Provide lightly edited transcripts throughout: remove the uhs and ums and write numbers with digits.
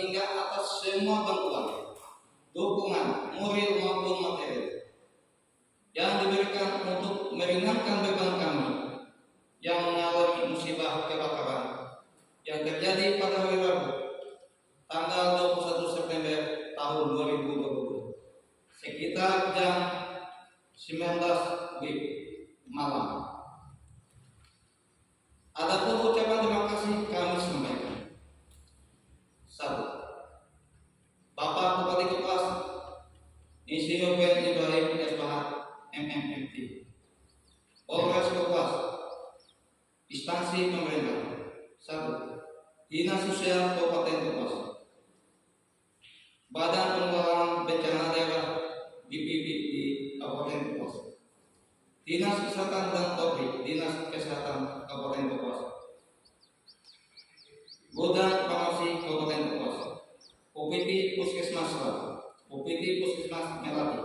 hingga atas semua bantuan, dukungan, moral maupun materi yang diberikan untuk meringankan beban kami yang mengalami musibah kebakaran yang terjadi pada hari Rabu tanggal 21 September tahun 2020 sekitar jam 19 WIB malam. Adapun ucapan terima kasih kami sampaikan. 1. Bapak Bupati Kapuas Insinyur Ben Ibrahim SPH MMMT, Polres Kapuas, instansi pemerintah. 1. Dinas Sosial Kabupaten Kapuas, Badan Penanggulangan Bencana Daerah BPBD Kabupaten Kapuas, Dinas Kesehatan dan Polri, Dinas Kesehatan Kabupaten Kapuas, Gudang Farmasi Kabupaten Kapuas, UPT Puskesmas Selatan, UPT Puskesmas Melati,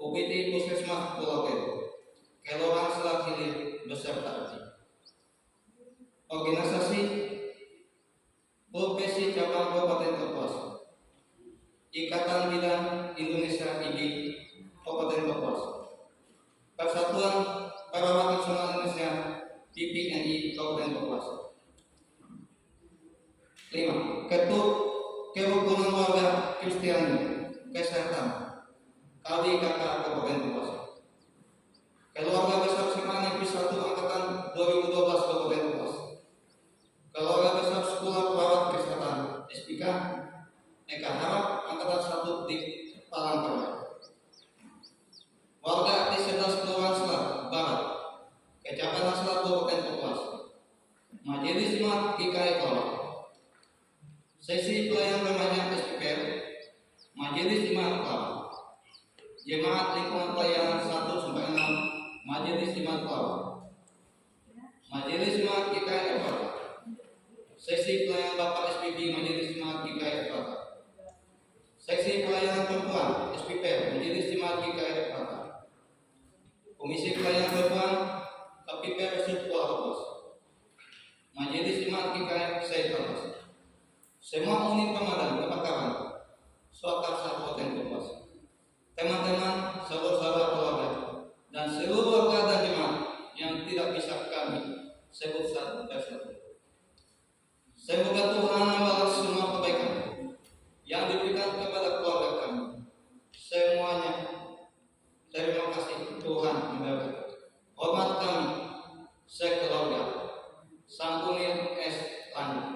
UPT Puskesmas Pulau Tebo, Kelurahan Selat Hilir beserta RT. Organisasi Profesi Cabang Kabupaten Kapuas, Ikatan Bidan Indonesia IBI Kabupaten Kapuas, Persatuan Perawat Nasional Indonesia PPNI Kabupaten Kapuas. 5. Kerukunan Warga Kristiani Kesehatan KWKK Kabupaten Kapuas, Keluarga Besar SMA Negeri 1 Angkatan 2012 Kabupaten Kapuas, Keluarga Besar Sekolah Perawat Kesehatan SPK Eka Harap Angkatan 1 di Palangkaraya, warga artis Sedas Kelurahan Selat Barat Kecamatan Selat Kabupaten Kapuas, Majelis Jemaat GKI Kolak, Sesi Pelayan Remaja SPPR, Majelis Jemaat Kolak, Jemaat Lingkungan Pelayanan 1-6, Majelis Jemaat Kolak, Majelis Jemaat GKI Kolak, Sesi Pelayanan Bapak SPB Majelis Jemaat GKI Kolak, Seksi Pelayanan Perempuan SPPR Majelis Jemaat GKI Kolak, Komisi Pelayanan Perempuan KPPR Sipol Kapuas, Majelis Jemaat GKI Said Kapuas, semua unit pemadam kebakaran Swakarsa Kabupaten Kapuas, teman-teman, saudara-saudara keluarga, dan seluruh warga dan jemaat yang tidak bisa kami sebut satu persatu. Semoga Tuhan membalas semua kebaikan yang diberikan kepada keluarga kami. Semuanya, terima kasih Tuhan memberkati. Hormat kami sekeluarga. Sangkunir S. Lanjut.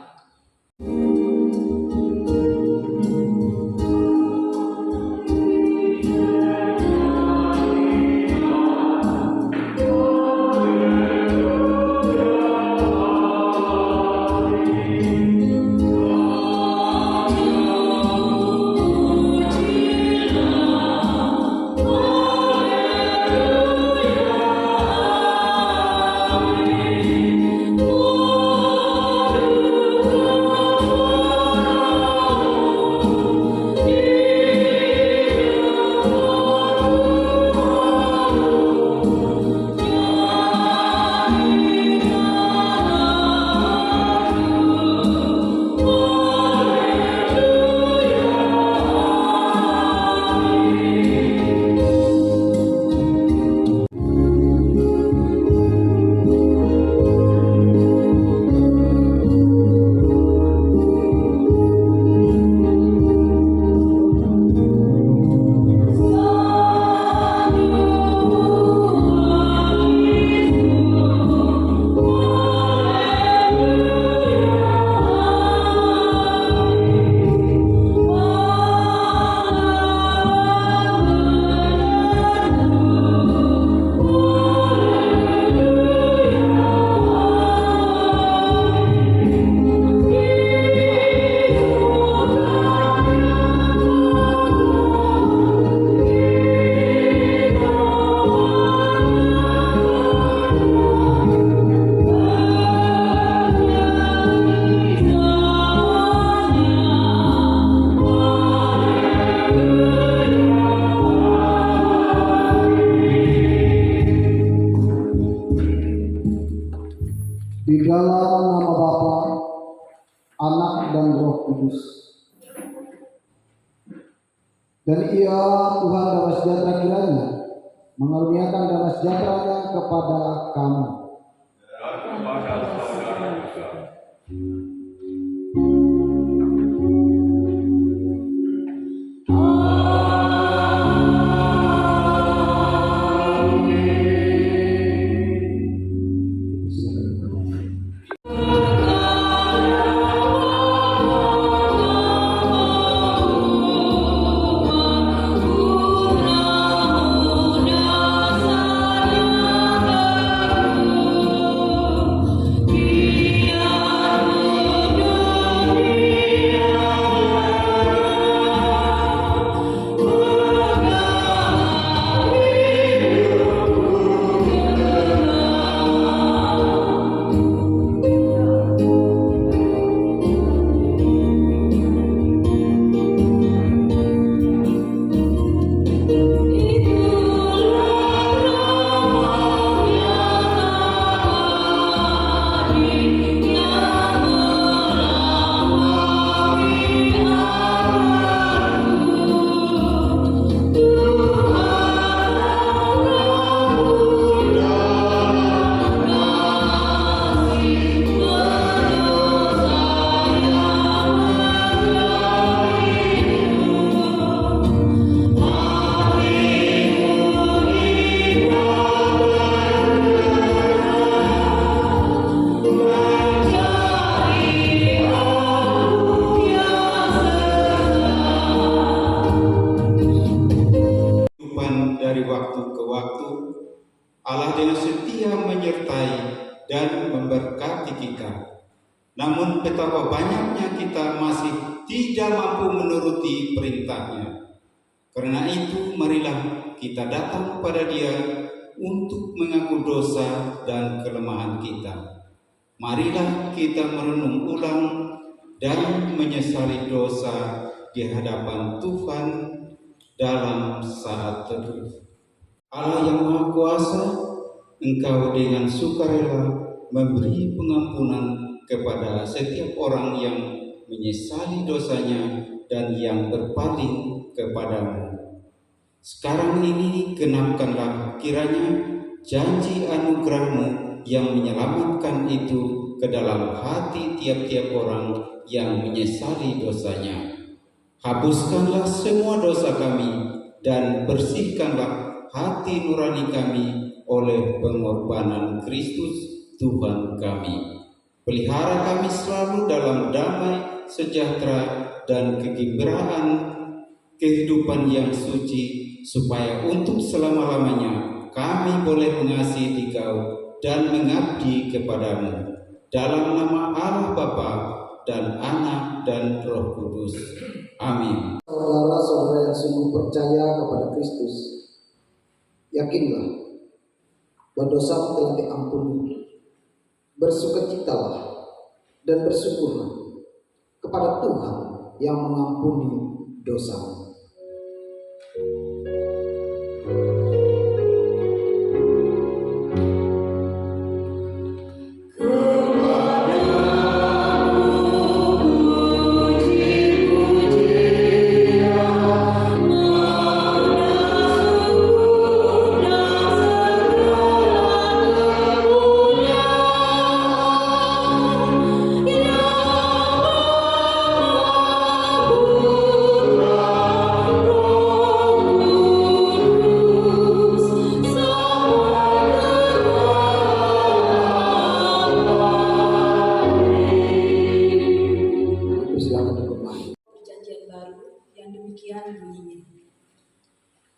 Dan ia Tuhan damai sejahtera kiranya mengaruniakan damai sejahteranya kepada kamu. Dan kepada saudara juga. Dari waktu ke waktu, Allah dengan setia menyertai dan memberkati kita. Namun betapa banyaknya kita masih tidak mampu menuruti perintahnya. Karena itu marilah kita datang kepada Dia untuk mengaku dosa dan kelemahan kita. Marilah kita merenung ulang dan menyesali dosa di hadapan Tuhan dalam saat teduh. Allah yang Maha Kuasa, Engkau dengan sukarela memberi pengampunan kepada setiap orang yang menyesali dosanya dan yang berpaling kepadamu. Sekarang ini genapkanlah kiranya janji anugerah-Mu yang menyelamatkan itu ke dalam hati tiap-tiap orang yang menyesali dosanya. Hapuskanlah semua dosa kami dan bersihkanlah hati nurani kami oleh pengorbanan Kristus Tuhan kami. Pelihara kami selalu dalam damai, sejahtera, dan kegembiraan kehidupan yang suci, supaya untuk selama-lamanya kami boleh mengasihi Dikau dan mengabdi kepadamu. Dalam nama Allah Bapa dan Anak dan Roh Kudus. Amin. Saudara-saudara yang sungguh percaya kepada Kristus, yakinlah bahwa dosa telah diampuni. Bersukacitalah dan bersyukurlah kepada Tuhan yang mengampuni dosa.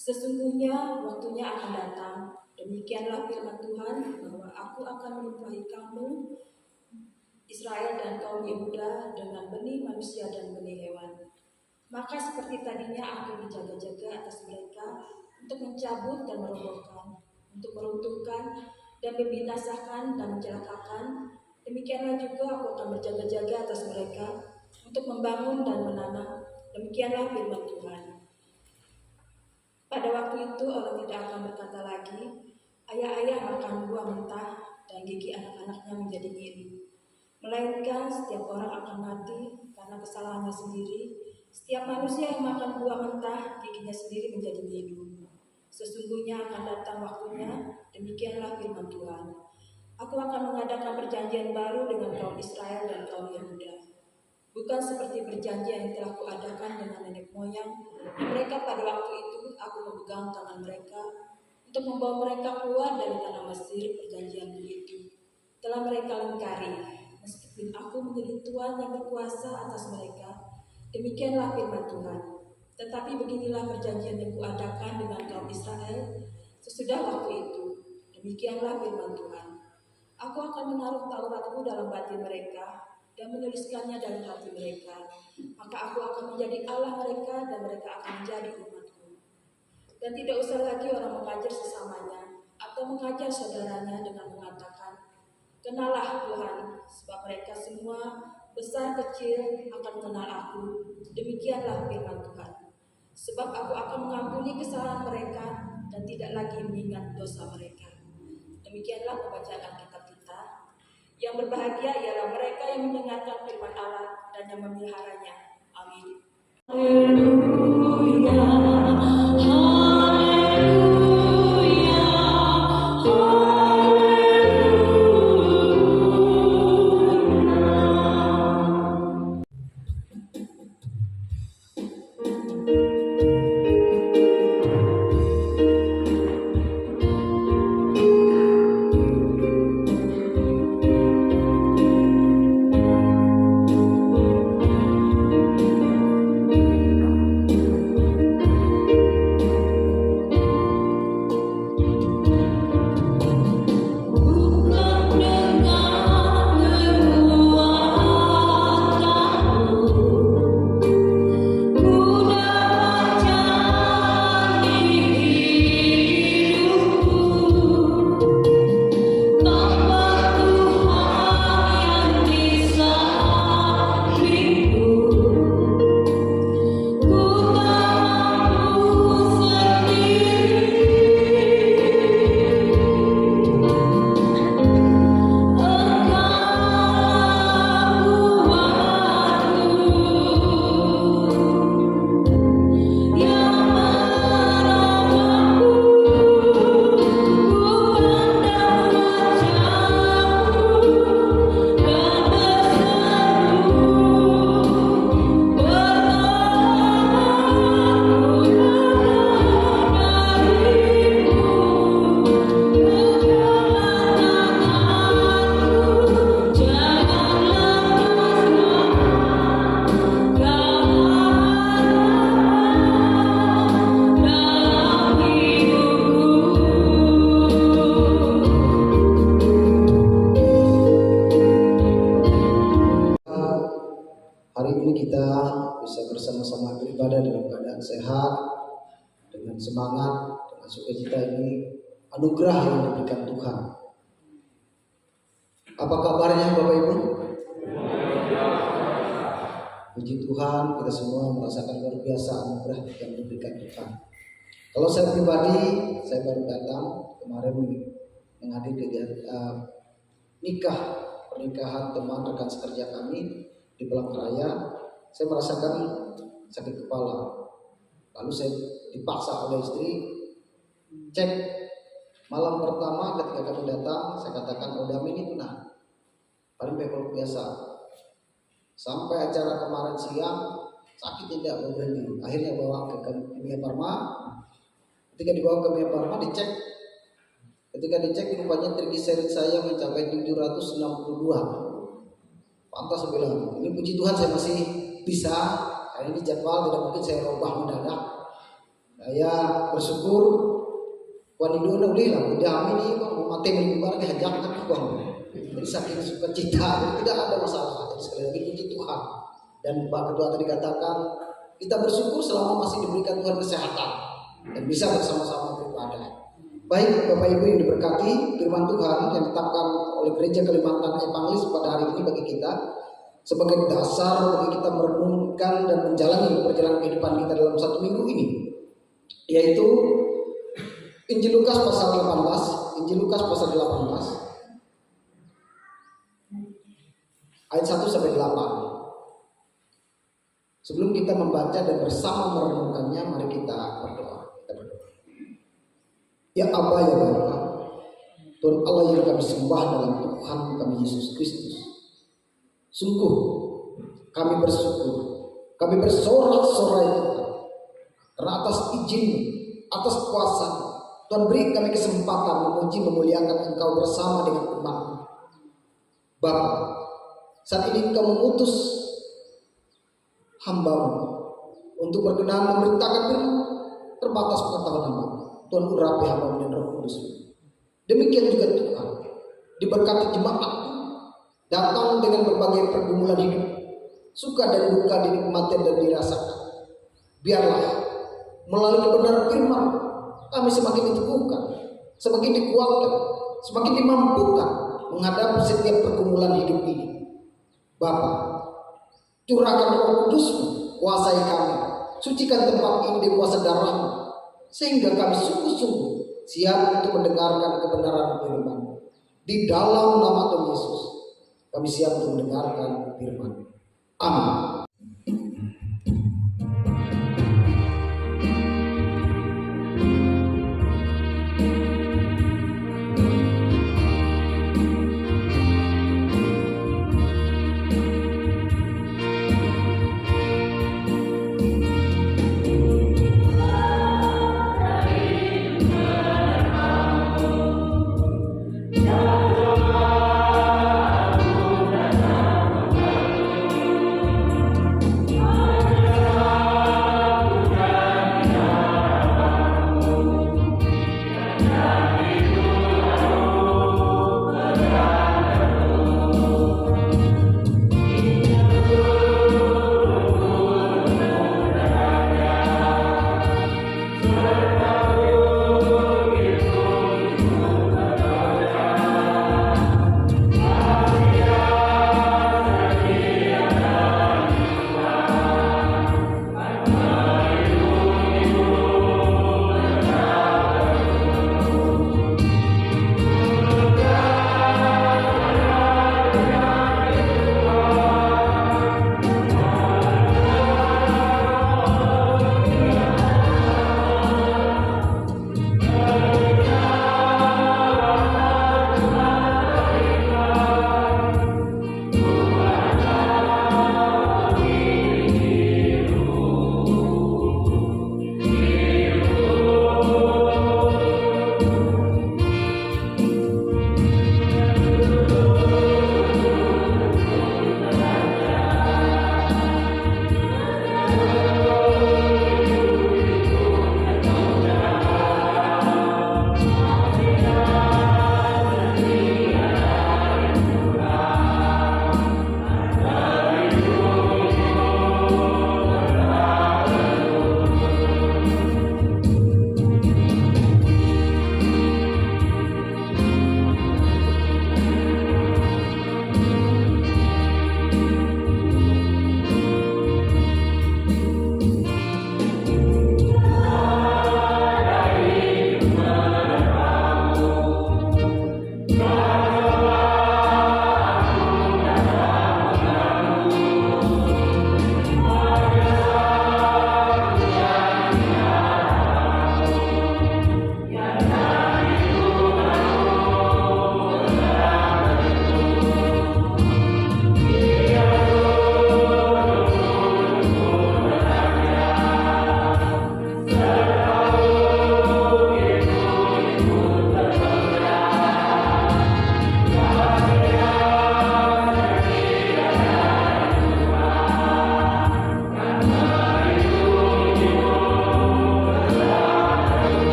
Sesungguhnya waktunya akan datang, demikianlah firman Tuhan, bahwa aku akan melimpahi kamu Israel dan kaum Yehuda dengan benih manusia dan benih hewan. Maka seperti tadinya aku berjaga-jaga atas mereka untuk mencabut dan merobohkan, untuk meruntuhkan dan membinasakan dan mencelakakan, demikianlah juga aku akan berjaga-jaga atas mereka untuk membangun dan menanam. Demikianlah firman Tuhan. Pada waktu itu orang tidak akan berkata lagi, ayah-ayah makan buah mentah dan gigi anak-anaknya menjadi nyiri. Melainkan setiap orang akan mati karena kesalahannya sendiri, Setiap manusia yang makan buah mentah, giginya sendiri menjadi biru. Sesungguhnya akan datang waktunya, demikianlah firman Tuhan. Aku akan mengadakan perjanjian baru dengan kaum Israel dan kaum Yehuda. Bukan seperti perjanjian yang telah kuadakan dengan nenek moyang. Mereka pada waktu itu aku memegang tangan mereka untuk membawa mereka keluar dari tanah Mesir. Perjanjian itu telah mereka lingkari, meskipun aku menjadi Tuhan yang berkuasa atas mereka. Demikianlah firman Tuhan. Tetapi beginilah perjanjian yang kuadakan dengan kaum Israel sesudah waktu itu. Demikianlah firman Tuhan. Aku akan menaruh Tauratku dalam batin mereka dan menuliskannya dalam hati mereka. Maka aku akan menjadi Allah mereka dan mereka akan menjadi umatku. Dan tidak usah lagi orang mengajar sesamanya atau mengajar saudaranya dengan mengatakan, "Kenalah Tuhan," sebab mereka semua besar kecil akan mengenal aku. Demikianlah firman Tuhan. Sebab aku akan mengampuni kesalahan mereka dan tidak lagi mengingat dosa mereka. Demikianlah pembacaan Alkitab kita. Yang berbahagia ialah mereka yang mendengarkan firman Allah dan yang memeliharanya. Amin. Hari ini kita bisa bersama-sama beribadah dalam keadaan sehat, dengan semangat, dengan sukacita. Ini anugerah yang diberikan Tuhan. Apa kabarnya Bapak Ibu? Puji Tuhan, kita semua merasakan luar biasa anugerah yang diberikan Tuhan. Kalau saya pribadi, saya baru datang kemarin menghadiri pernikahan teman rekan sekerja kami di Palangkaraya. Saya merasakan sakit kepala. Lalu saya dipaksa oleh istri cek. Malam pertama ketika kami datang, saya katakan, "Oh, Dami ini benar, paling pekol biasa." Sampai acara kemarin siang sakit tidak mau berhenti. Akhirnya bawa ke Kimia Farma. Ketika dibawa ke Kimia Farma dicek. Ketika dicek rupanya trigliserid saya mencapai 762. Pantas saya bilang, ini puji Tuhan saya masih bisa. Hari ini jadwal tidak mungkin saya rubah mendadak. Saya bersyukur. Wan itu udah udah ini kok mati mimbar dihajak tapi kok. Jadi saking sukacita, tidak ada masalah. Jadi sekali lagi puji Tuhan. Dan Pak Ketua tadi katakan, kita bersyukur selama masih diberikan Tuhan kesehatan dan bisa bersama-sama beribadah. Baik Bapak Ibu yang diberkati, firman Tuhan yang ditetapkan oleh Gereja Kalimantan Evangelis pada hari ini bagi kita sebagai dasar bagi kita merenungkan dan menjalani perjalanan kehidupan kita dalam satu minggu ini, yaitu Injil Lukas pasal 18, Injil Lukas pasal 18 ayat 1 sampai 8. Sebelum kita membaca dan bersama merenungkannya, mari kita berdoa. Ya Aba, ya Bapa, Tuhan Allah yang kami sembah dalam Tuhan kami Yesus Kristus. Sungguh kami bersyukur, kami bersorak-sorai karena atas izin-Mu, atas kuasa Tuhan beri kami kesempatan memuji memuliakan Engkau bersama dengan umat-Mu. Bapa, saat ini Engkau mengutus hamba-Mu untuk berkenan memberitakan firman, terbatas pengetahuan hamba. Tuhan urapi hamba-Mu dan Roh Kudus. Demikian juga Tuhan, diberkati jemaat datang dengan berbagai pergumulan hidup, suka dan duka, dinikmati dan dirasakan. Biarlah melalui kebenaran firman kami semakin diteguhkan, semakin dikuatkan, semakin dimampukan menghadapi setiap pergumulan hidup ini. Bapa, curahkan Roh Kudus-Mu, kuasai kami, sucikan tempat ini di kuasa darah-Mu, sehingga kami sungguh-sungguh siap untuk mendengarkan kebenaran firman. Di dalam nama Tuhan Yesus kami siap untuk mendengarkan firman. Amin.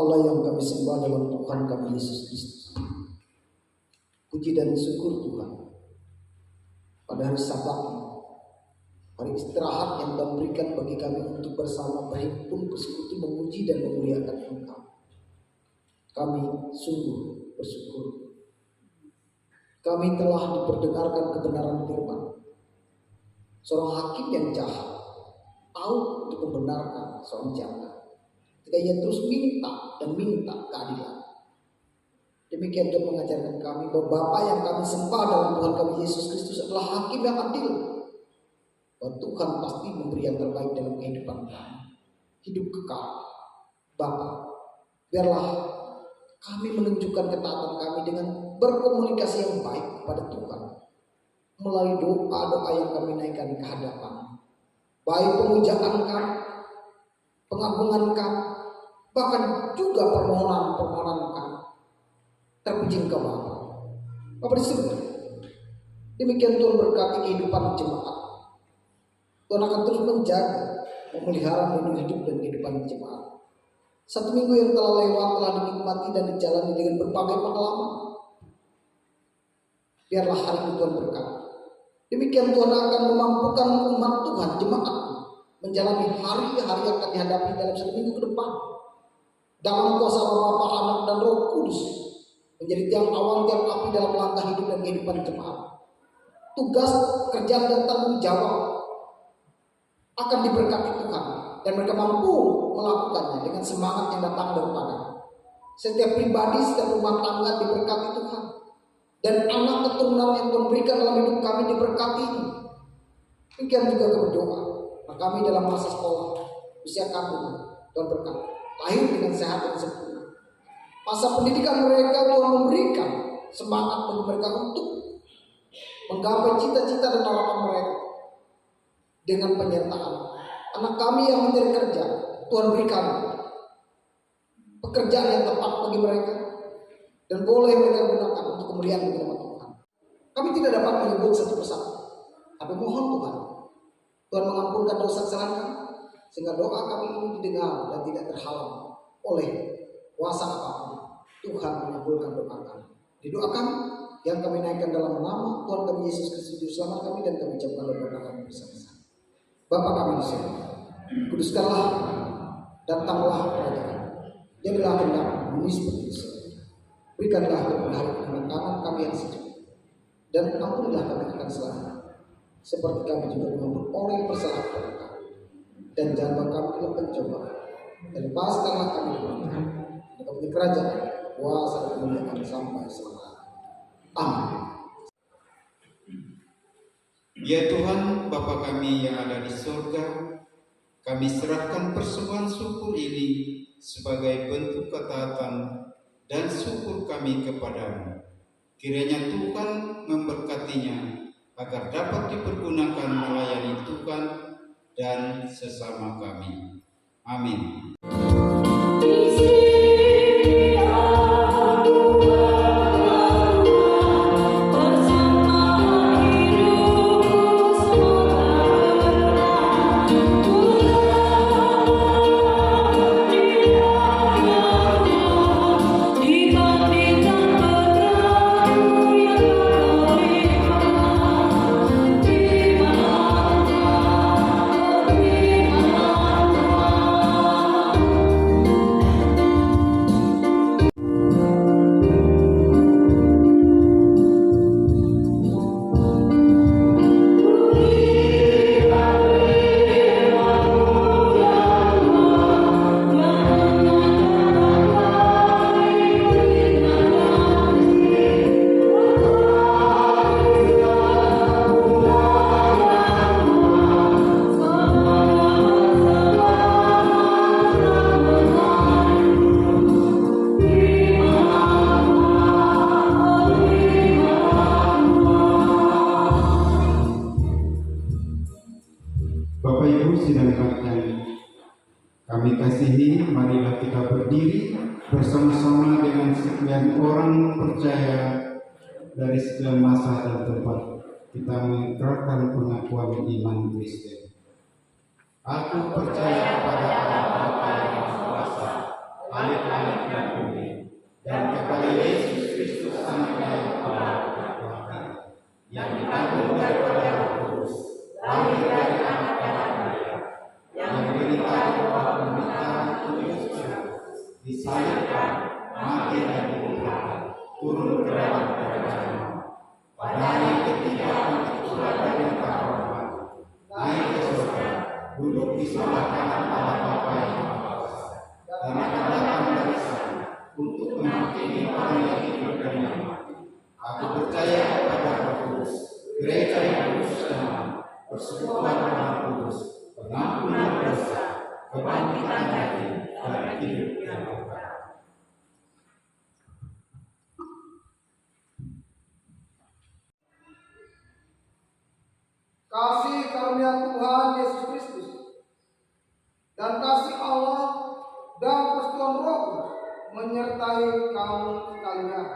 Allah yang kami sembah dalam Tuhan kami Yesus Kristus. Puji dan syukur Tuhan pada hari Sabat, hari istirahat yang Tuhan berikan bagi kami untuk bersama berhimpun bersekutu memuji dan memuliakan Engkau. Kami sungguh bersyukur. Kami telah diperdengarkan kebenaran firman. Seorang hakim yang jahat tahu untuk membenarkan seorang jahat. Ketika ia terus minta dan minta keadilan. Demikian Tuhan mengajarkan kami bahwa Bapa yang kami sembah dalam Tuhan kami Yesus Kristus adalah hakim yang adil. Bahwa Tuhan pasti memberi yang terbaik dalam kehidupan kami. Hidup kekal. Bapa, biarlah kami menunjukkan ketaatan kami dengan berkomunikasi yang baik kepada Tuhan. Melalui doa-doa yang kami naikkan ke hadapan. Baik pemujaan kami, pengagungan kami, bahkan juga permohonan-permohonan kami. Terpuji Engkau Bapa. Bapa di surga. Demikian Tuhan berkati kehidupan jemaat. Tuhan akan terus menjaga, memelihara, melindungi hidup dan kehidupan jemaat. Satu minggu yang telah lewat telah dinikmati dan dijalani dengan berbagai pengalaman. Biarlah hari ini Tuhan berkati. Demikian Tuhan akan memampukan umat Tuhan, jemaat, menjalani hari-hari yang akan dihadapi dalam satu minggu ke depan. Dalam kuasa Bapa, Anak dan Roh Kudus, menjadi tiang awan, tiang api dalam langkah hidup dan kehidupan jemaat. Tugas, kerjaan dan tanggung jawab akan diberkati Tuhan dan mereka mampu melakukannya dengan semangat yang datang daripada. Setiap pribadi, setiap rumah tangga diberkati Tuhan. Dan anak keturunan yang Tuhan berikan dalam hidup kami diberkati. Demikian juga berdoa. Nah, kami dalam masa sekolah, usia kandungan, Tuhan berkati. Lahir dengan sehat dan sempurna. Masa pendidikan mereka Tuhan memberikan semangat bagi mereka untuk menggapai cita-cita dan harapan mereka. Dengan penyertaan anak kami yang mencari kerja, Tuhan berikan pekerjaan yang tepat bagi mereka. Dan boleh mereka gunakan untuk kemuliaan bagi nama Tuhan. Kami tidak dapat menyebut satu persatu, tapi mohon Tuhan mengampunkan dosa kesalahan kami, sehingga doa kami ini didengar dan tidak terhalang oleh kuasa apapun. Tuhan mengabulkan doa kami. Di doa kami yang kami naikkan dalam nama Tuhan kami Yesus Kristus Juru Selamat kami, dan kami ucapkan doa kami bersama-sama. Bapa kami di surga, kuduskanlah, datanglah kerajaan, jadilah kehendak bumi seperti di surga. Berikanlah kemuliaan tangan kami yang sejuk, dan ampunilah kami akan salah, seperti kami juga mengampuni orang yang bersalah kepada kami. Dan jangan bawa kami dalam pencobaan, dan lepaskanlah kami dari kami kerajaan, kuasa dan kemuliaan sampai selamanya. Amin. Ya Tuhan, Bapa kami yang ada di surga, kami serahkan persembahan syukur ini sebagai bentuk ketaatan dan syukur kami kepadamu. Kiranya Tuhan memberkatinya agar dapat dipergunakan melayani Tuhan dan sesama kami. Amin. Bapak Ibu sidang yang kami kasihi, marilah kita berdiri bersama-sama dengan sekian orang percaya dari segala masa dan tempat. Kita mengikrarkan pengakuan iman Kristen. Aku percaya kepada Allah Bapa yang Maha Kuasa, langit dan bumi, dan kepada Yesus Kristus anaknya yang Allah Tuhan, yang dikandung daripada Roh Kudus, lahir dari anak Maria, yang menderita di bawah pemerintahan Pontius Pilatus, disalibkan, mati dan dikuburkan, turun ke dalam kerajaan maut. Pada hari ketiga bangkit pula dari antara orang mati, naik ke surga, duduk di sebelah kanan Allah Bapa yang Maha Kuasa, dan akan datang dari sana untuk menghakimi orang yang hidup dan yang mati. Aku percaya kepada Roh Kudus, gereja yang kudus dan aman, persekutuan orang kudus, pengampunan dosa, kebangkitan dari hidup yang kekal. Kasih karunia Tuhan Yesus Kristus dan kasih Allah dan persekutuan Roh Kudus menyertai kamu sekalian.